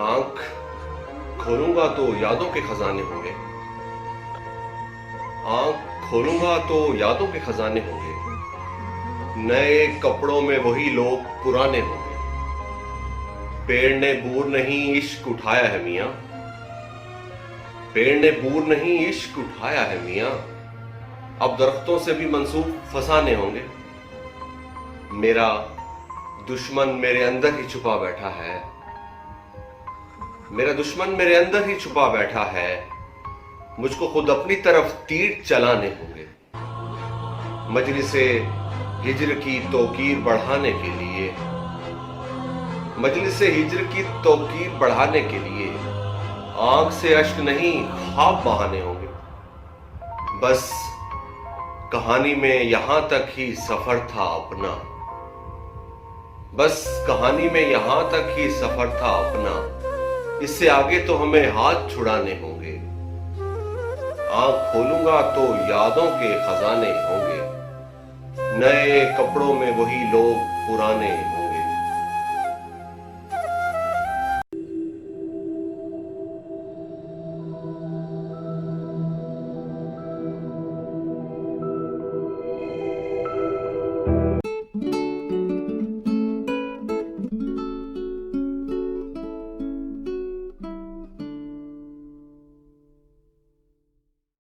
आंख खोलूंगा तो यादों के खजाने होंगे। आंख खोलूंगा तो यादों के खजाने होंगे। नए कपड़ों में वही लोग पुराने होंगे। पेड़ ने बूर नहीं इश्क उठाया है मियां। पेड़ ने बूर नहीं इश्क उठाया है मियां। अब दरख्तों से भी मंसूब फसाने होंगे। मेरा दुश्मन मेरे अंदर ही छुपा बैठा है। मेरा दुश्मन मेरे अंदर ही छुपा बैठा है। मुझको खुद अपनी तरफ तीर चलाने होंगे। मजलिसे हिज्र की तौकीर बढ़ाने के लिए, मजलिसे हिज्र की तौकीर बढ़ाने के लिए आंख से अश्क नहीं ख्वाब बहाने होंगे। बस कहानी में यहां तक ही सफर था अपना। बस कहानी में यहां तक ही सफर था अपना। इससे आगे तो हमें हाथ छुड़ाने होंगे। आंख खोलूंगा तो यादों के खजाने होंगे। नए कपड़ों में वही लोग पुराने होंगे।